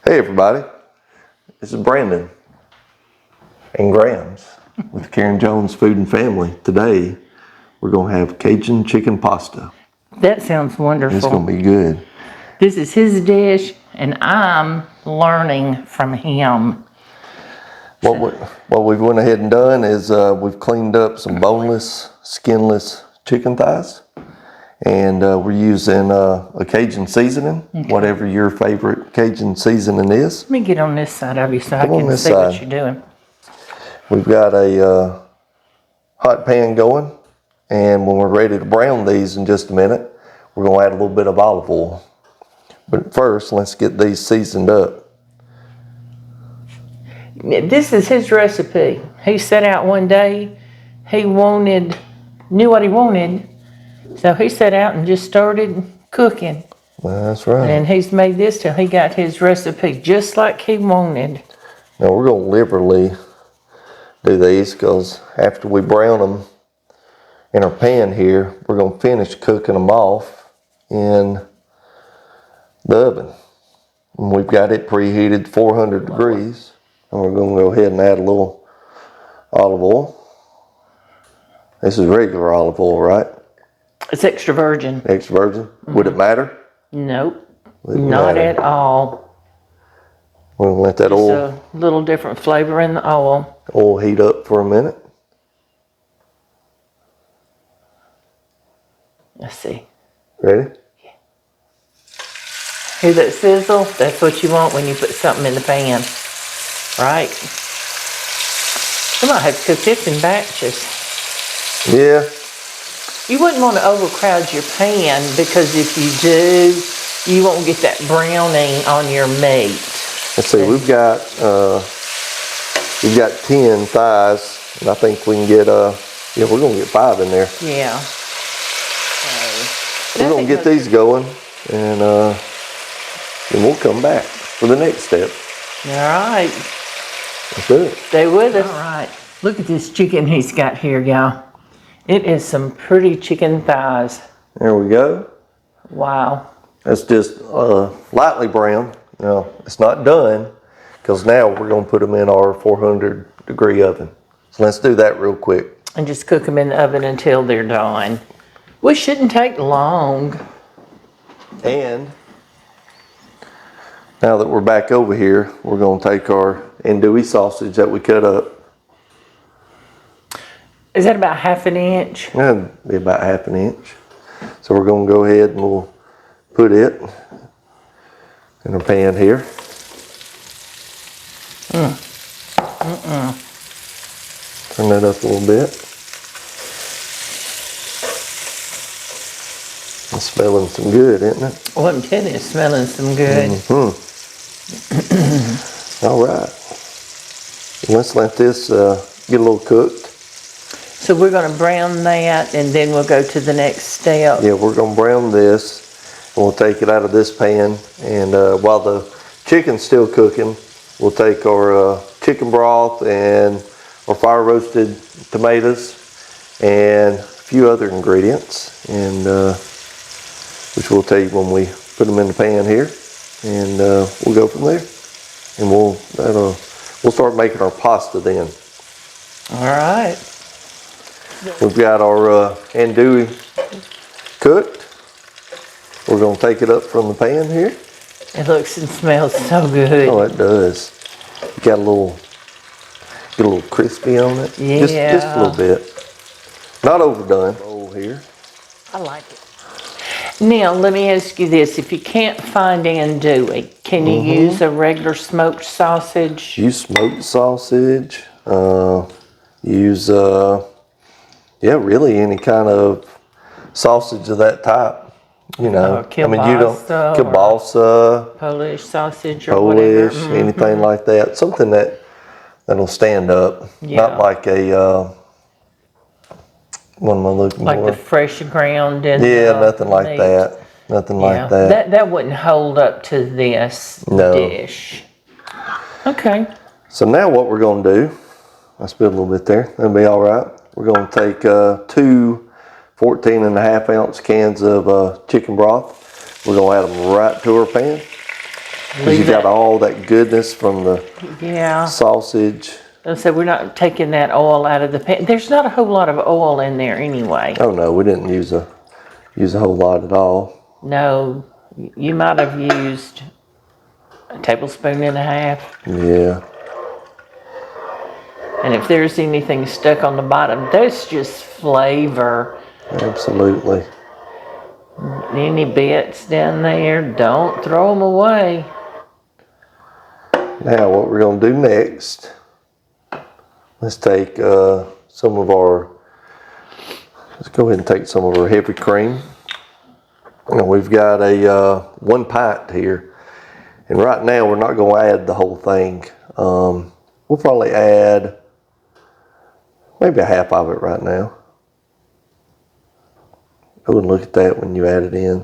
Hey everybody, this is Brandon and Grams with Karen Jones Food and Family. Today we're going to have Cajun Chicken Pasta. That sounds wonderful. It's going to be good. This is his dish and I'm learning from him. What we've went ahead and done is we've cleaned up some boneless, skinless chicken thighs. And we're using a Cajun seasoning, whatever your favorite Cajun seasoning is. Let me get on this side of you so I can see what you're doing. We've got a hot pan going, and when we're ready to brown these in just a minute, we're going to add a little bit of olive oil. But first, let's get these seasoned up. This is his recipe. He set out one day, he knew what he wanted. So he set out and just started cooking. That's right. And he's made this till he got his recipe just like he wanted. Now we're going to liberally do these because after we brown them in our pan here, we're going to finish cooking them off in the oven. And we've got it preheated 400 degrees. And we're going to go ahead and add a little olive oil. This is regular olive oil, right? It's extra virgin. Extra virgin? Mm-hmm. Would it matter? Nope. Not at all. We'll let that oil. Just a little different flavor in the oil. Oil heat up for a minute. Let's see. Ready? Yeah. Hear that sizzle? That's what you want when you put something in the pan. Right? You might have to cook this in batches. Yeah. You wouldn't want to overcrowd your pan because if you do, you won't get that browning on your meat. Let's see, we've got 10 thighs, and I think we can get, we're going to get 5 in there. Yeah. We're going to get these going, and then we'll come back for the next step. All right. Let's do it. Stay with us. All right. Look at this chicken he's got here, y'all. It is some pretty chicken thighs. There we go. Wow. That's just lightly brown. No, it's not done because now we're going to put them in our 400 degree oven. So let's do that real quick. And just cook them in the oven until they're done. Which shouldn't take long. And now that we're back over here, we're going to take our andouille sausage that we cut up. Is that about 1/2 inch? That'd be about 1/2 inch. So we're going to go ahead and we'll put it in our pan here. Turn that up a little bit. It's smelling some good, isn't it? Well, I'm telling you, it's smelling some good. All right. Let's let this get a little cooked. So we're going to brown that and then we'll go to the next step. Yeah, we're going to brown this and we'll take it out of this pan. And while the chicken's still cooking, we'll take our chicken broth and our fire roasted tomatoes and a few other ingredients, and which we'll tell you when we put them in the pan here. And we'll go from there. And we'll start making our pasta then. All right. We've got our andouille cooked. We're going to take it up from the pan here. It looks and smells so good. Oh, it does. You got get a little crispy on it. Yeah. Just a little bit. Not overdone. Roll here. I like it. Now, let me ask you this. If you can't find andouille, can you use a regular smoked sausage? Use smoked sausage. Use... really any kind of sausage of that type, you know. Kielbasa, Polish sausage or whatever. Anything like that. Something that'll stand up. Yeah. Not like a what am I looking for? Like the fresh ground and nothing like meat. that. Nothing like that. That wouldn't hold up to this dish. Okay. So now what we're going to do, I spilled a little bit there. That'll be all right. We're going to take 2 14.5 ounce cans of chicken broth. We're going to add them right to our pan. Because you got all that goodness from the sausage. So we're not taking that oil out of the pan. There's not a whole lot of oil in there anyway. Oh no, we didn't use a whole lot at all. No, you might have used a tablespoon and a half. Yeah. And if there's anything stuck on the bottom, that's just flavor. Absolutely. Any bits down there, don't throw them away. Now what we're going to do next, let's take let's go ahead and take some of our heavy cream. And we've got a 1 pint here. And right now we're not going to add the whole thing. We'll probably add maybe a half of it right now. I wouldn't look at that when you add it in.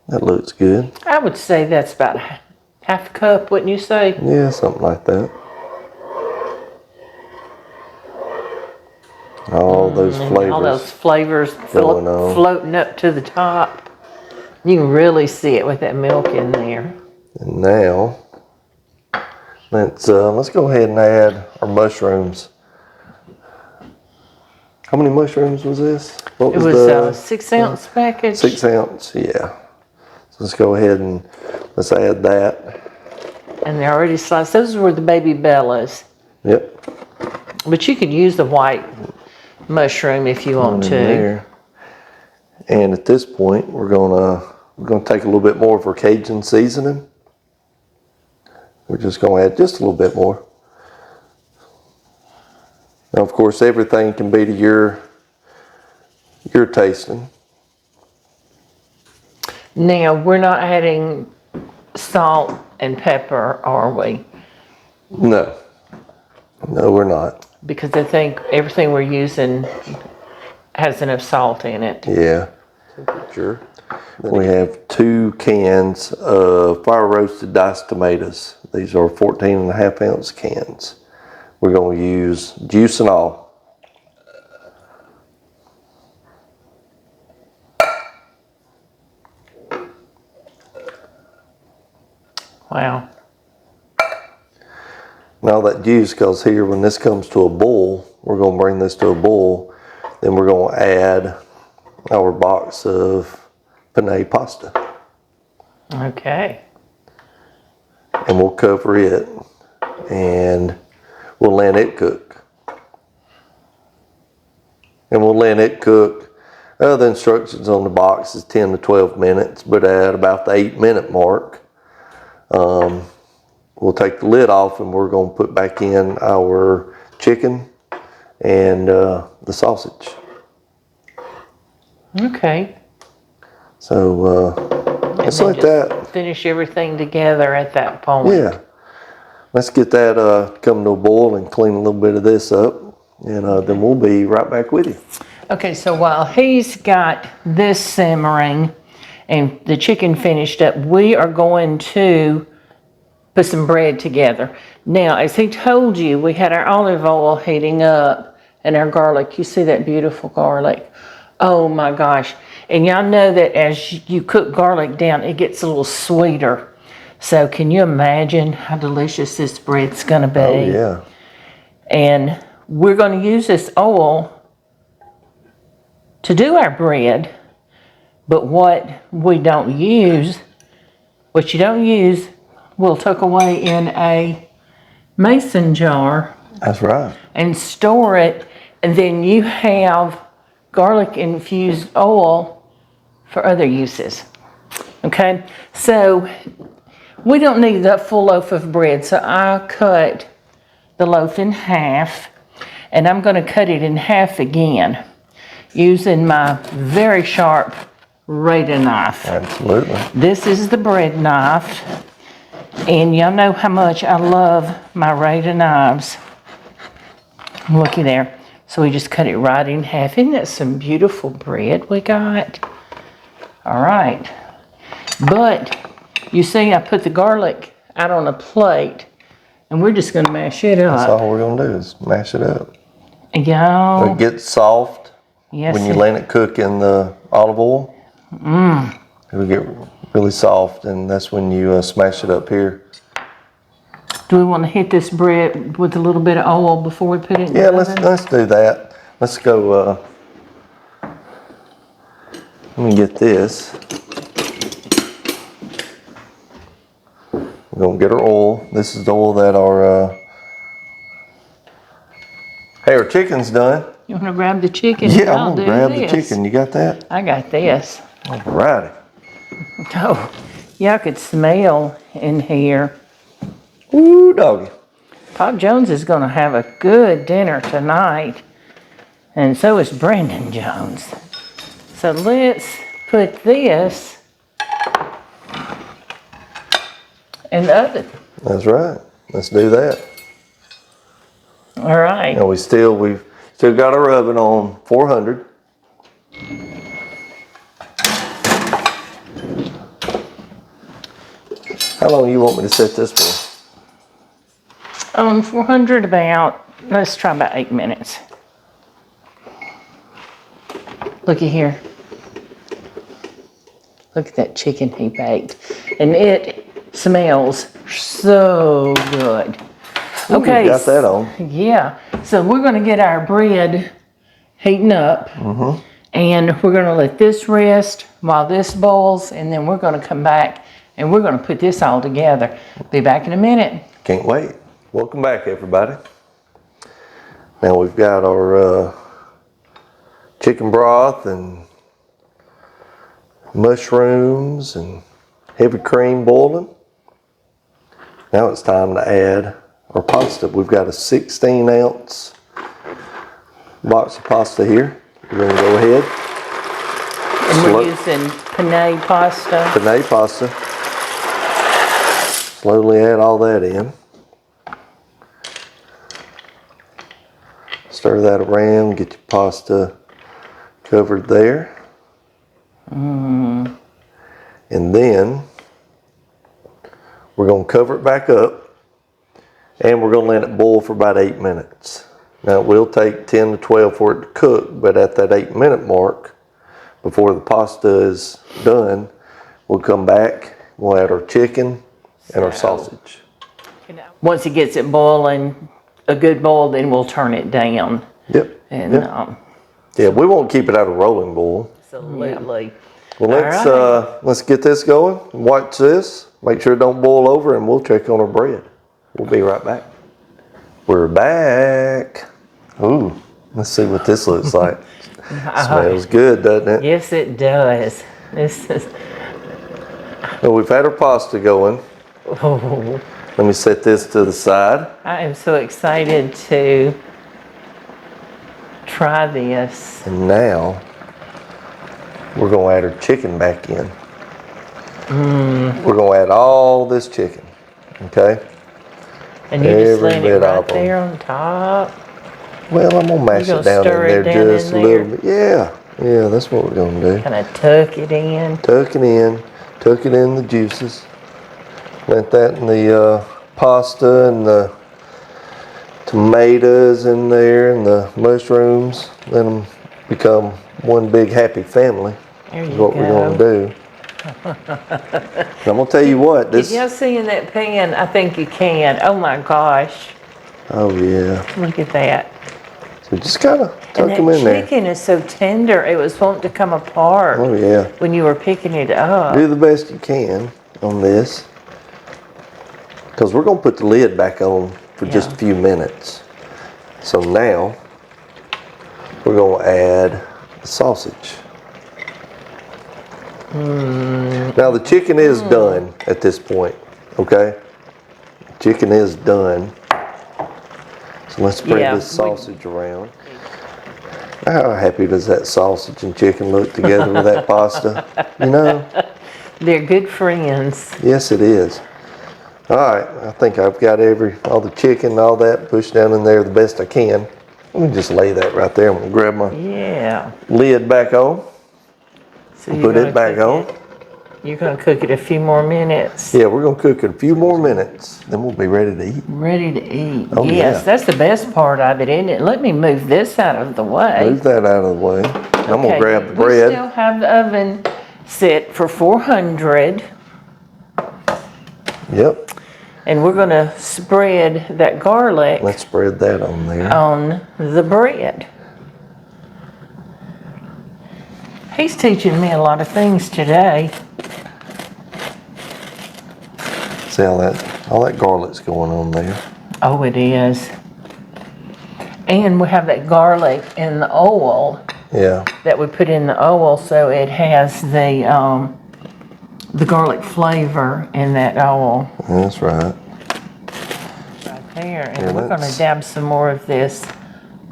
That looks good. I would say that's about half a cup, wouldn't you say? Yeah, something like that. All those flavors. All those flavors floating up to the top. You can really see it with that milk in there. And now, let's go ahead and add our mushrooms. How many mushrooms was this? What was a 6 ounce package. 6 ounce, yeah. So let's go ahead and let's add that. And they're already sliced. Those were the baby bellas. Yep. But you could use the white mushroom if you want to. There. And at this point, we're gonna take a little bit more of our Cajun seasoning. We're just gonna add just a little bit more. Now, of course, everything can be to your tasting. Now, we're not adding salt and pepper, are we? No. No, we're not. Because I think everything we're using has enough salt in it. Yeah. Sure. We have 2 cans of fire roasted diced tomatoes. These are 14.5 ounce cans. We're going to use juice and all. Wow. Now that juice, because here when this comes to a boil, we're going to bring this to a boil, then we're going to add our box of penne pasta. Okay. And we'll cover it and we'll let it cook. And we'll let it cook. The instructions on the box is 10 to 12 minutes, but at about the 8-minute mark, we'll take the lid off and we're going to put back in our chicken and the sausage. Okay. So let's like that. Finish everything together at that point. Yeah. Let's get that come to a boil and clean a little bit of this up, and then we'll be right back with you. Okay, so while he's got this simmering and the chicken finished up, we are going to put some bread together. Now, as he told you, we had our olive oil heating up and our garlic. You see that beautiful garlic? Oh my gosh. And y'all know that as you cook garlic down, it gets a little sweeter. So can you imagine how delicious this bread's gonna be? Oh yeah. And we're gonna use this oil to do our bread, but what you don't use, we'll tuck away in a mason jar. That's right. And store it, and then you have garlic infused oil for other uses. Okay, so we don't need that full loaf of bread, so I cut the loaf in half, and I'm going to cut it in half again using my very sharp Rada knife. Absolutely. This is the bread knife, and y'all know how much I love my Rada knives. Looky there. So we just cut it right in half. Isn't that some beautiful bread we got? All right. But you see, I put the garlic out on a plate, and we're just going to mash it up. That's all we're going to do is mash it up. Y'all. It gets soft when you let it cook in the olive oil. It'll get really soft, and that's when you smash it up here. Do we want to hit this bread with a little bit of oil before we put it in the oven? Let's do that. Let's go. Let me get this. We're gonna get our oil. This is the oil that our chicken's done. You want to grab the chicken? Yeah, I'm gonna grab the chicken. You got that? I got this. All righty. Oh, y'all could smell in here. Ooh, doggy. Pop Jones is going to have a good dinner tonight, and so is Brandon Jones. So let's put this in the oven. That's right. Let's do that. All right. And we've still got our oven on 400. How long do you want me to set this for? 400 let's try about 8 minutes. Looky here. Look at that chicken he baked. And it smells so good. Okay. You got that on. Yeah. So we're going to get our bread heating up. And we're going to let this rest while this boils. And then we're going to come back and we're going to put this all together. Be back in a minute. Can't wait. Welcome back, everybody. Now we've got our chicken broth and mushrooms and heavy cream boiling. Now it's time to add our pasta. We've got a 16-ounce box of pasta here. We're going to go ahead. And we're using penne pasta. Penne pasta. Slowly add all that in. Stir that around, get your pasta covered there. And then we're going to cover it back up and we're going to let it boil for about 8 minutes. Now it will take 10 to 12 for it to cook, but at that 8-minute mark, before the pasta is done, we'll come back, we'll add our chicken and our sausage. Once it gets it boiling, a good boil, then we'll turn it down. Yep. And yeah, we won't keep it at a rolling boil. absolutely. Well, let's get this going. Watch this. Make sure it don't boil over, and we'll check on our bread. We'll be right back. We're back. Ooh, let's see what this looks like. Smells good, doesn't it? Yes, it does. This is. Well, we've had our pasta going. Oh, Let me set this to the side. I am so excited to try this. And now we're going to add our chicken back in. We're going to add all this chicken. Okay? And you just laying it right there on top. Well, I'm going to mash it down in there just a little bit. Yeah, that's what we're going to do. Kind of tuck it in. Tuck it in the juices. Let that in the pasta and the tomatoes in there and the mushrooms. Let them become one big happy family. There you Is what go. we're going to do. I'm going to tell you what. Can y'all see in that pan? I think you can. Oh my gosh. Oh yeah. Look at that. So just kind of tuck them in And that there. chicken is so tender. It was wanting to come apart Oh yeah. when you were picking it up. Do the best you can on this. Because we're going to put the lid back on for just a few minutes. So now we're going to add the sausage. Now the chicken is done at this point, okay? Chicken is done. So let's spread this sausage around. How happy does that sausage and chicken look together with that pasta? You know? They're good friends. Yes, it is. All right, I think I've got all the chicken and all that pushed down in there the best I can. Let me just lay that right there. I'm gonna grab my lid back on. So Put it back on. You're gonna cook it a few more minutes. Yeah, we're gonna cook it a few more minutes. Then we'll be ready to eat. Ready to eat. Oh, yes, yeah. that's the best part of it, isn't it? Let me move this out of the way. Move that out of the way. I'm gonna grab the We bread. still have the oven set for 400. Yep. And we're going to spread that garlic Let's spread that on there. on the bread. He's teaching me a lot of things today. See all that garlic's going on there. Oh, it is. And we have that garlic in the oil. Yeah. That we put in the oil, so it has the garlic flavor in that oil. That's right. Right there. And Yeah, we're going to dab some more of this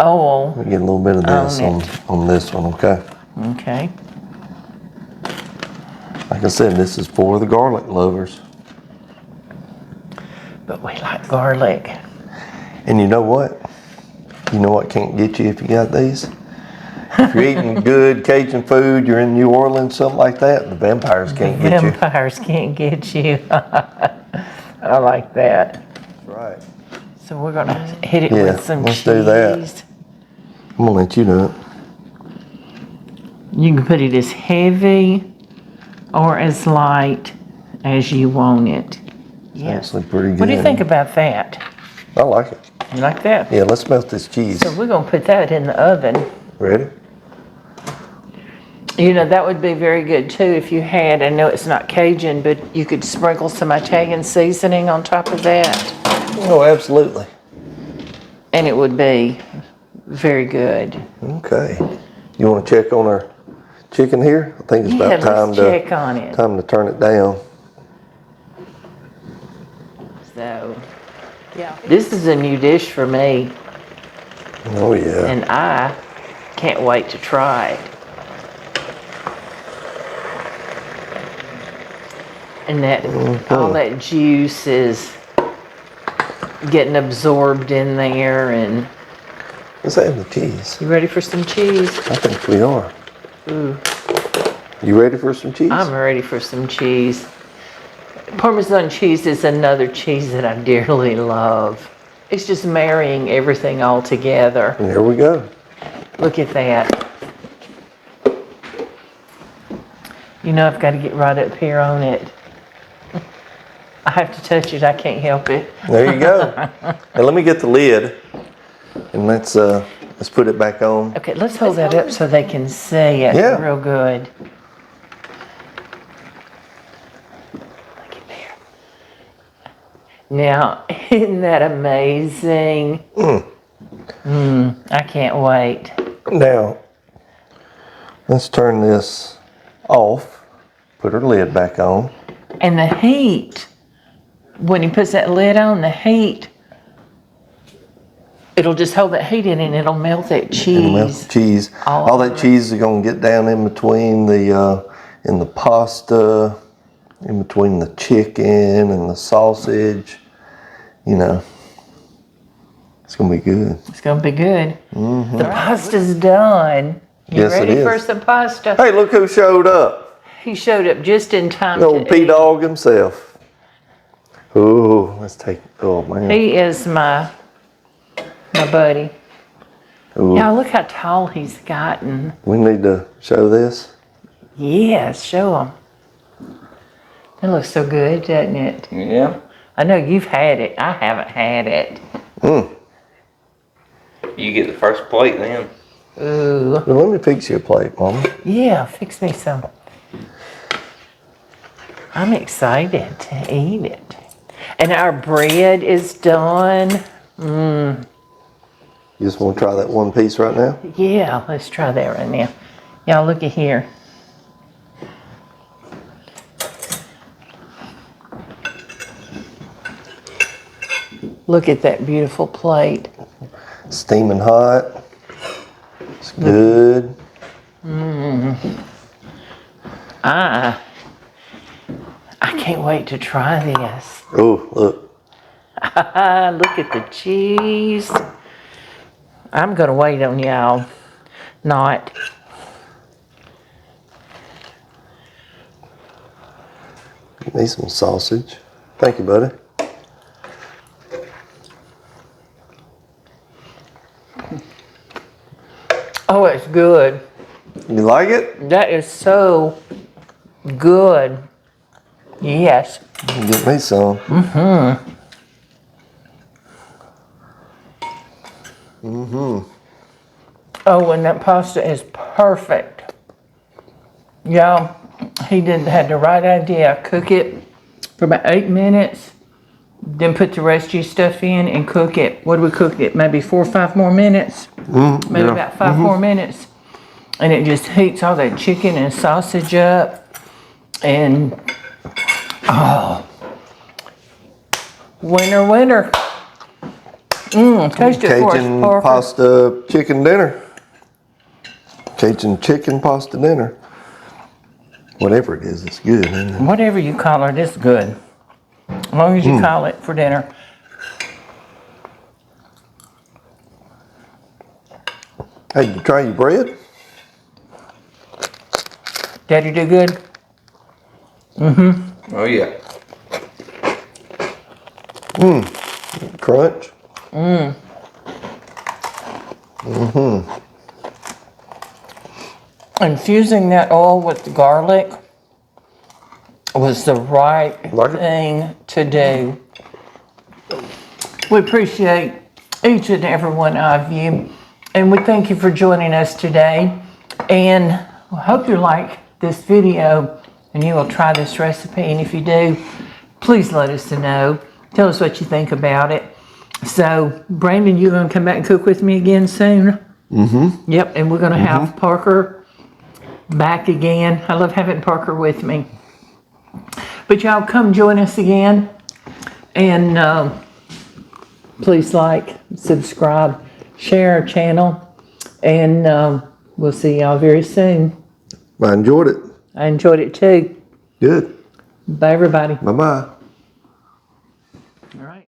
oil. We get a little bit of this on this one, okay? Okay. Like I said, this is for the garlic lovers. But we like garlic. And you know what? You know what can't get you if you got these? If you're eating good Cajun food, you're in New Orleans, something like that, the vampires can't get you. Vampires can't get you. I like that. That's right. So we're going to hit it with some let's cheese. do that. I'm going to let you do it. You can put it as heavy or as light as you want it. Yes. Actually pretty good. What do you think about that? I like it. You like that? Yeah, let's melt this cheese. So we're going to put that in the oven. Ready? You know, that would be very good too if you had, I know it's not Cajun, but you could sprinkle some Italian seasoning on top of that. Oh, absolutely. And it would be very good. Okay. You want to check on our chicken here? I think it's about let's check on it. time to turn it down. So, yeah. This is a new dish for me, Oh, yeah. and I can't wait to try it. And that all that juice is getting absorbed in there. And Let's add the cheese. you ready for some cheese? I think we are. Ooh, You ready for some cheese? I'm ready for some cheese. Parmesan cheese is another cheese that I dearly love. It's just marrying everything all together. There we go. Look at that. You know I've got to get right up here on it. I have to touch it, I can't help it. There you go. Now let me get the lid and let's put it back on. Okay, let's hold that up so they can see it real good. Look at there. Now, isn't that amazing? I can't wait. Now, let's turn this off, put our lid back on. And the heat, when he puts that lid on, the heat, it'll just hold that heat in and it'll melt that cheese. It'll melt the cheese. All that cheese is going to get down in between in the pasta, in between the chicken and the sausage. You know, it's going to be good. It's going to be good. The pasta's done. You Yes, ready it is. for some pasta? Hey, look who showed up. He showed up just in time The old to P-Dog himself. Ooh, let's take, oh man. He is my buddy. Ooh, Y'all, look how tall he's gotten. we need to show this. Yes, show him. That looks so good, doesn't it? Yeah. I know you've had it. I haven't had it. You get the first plate then. Ooh. Well, let me fix you a plate, Mama. Yeah, fix me some. I'm excited to eat it. And our bread is done. You just want to try that one piece right now? Yeah, let's try that right now. Y'all look at here. Look at that beautiful plate. Steaming hot. It's good. I can't wait to try this. Oh, look. Look at the cheese. I'm gonna wait on y'all. Not. Need some sausage. Thank you, buddy. Oh, it's good. You like it? That is so good. Yes. Get me some. Oh, and that pasta is perfect. Y'all, he had the right idea. Cook it for about 8 minutes, then put the rest of your stuff in and cook it. What do we cook it? Maybe 4 or 5 more minutes? Maybe about 5 more minutes. And it just heats all that chicken and sausage up. And, oh, winner. Taste it for us, Cajun Parker. pasta chicken dinner. Cajun chicken pasta dinner. Whatever it is, it's good, isn't it? Whatever you call it, it's good. As long as you call it for dinner. Hey, you try your bread? Daddy do good? Oh yeah. Crunch. Infusing that oil with the garlic was the right thing to do. We appreciate each and every one of you, and we thank you for joining us today. And I hope you like this video and you will try this recipe. And if you do, please let us know. Tell us what you think about it. So, Brandon, you gonna come back and cook with me again soon? Yep, and we're gonna have Parker back again. I love having Parker with me. But y'all come join us again, and please like, subscribe, share our channel, and we'll see y'all very soon. I enjoyed it. I enjoyed it too. Good. Bye everybody. Bye-bye. All right.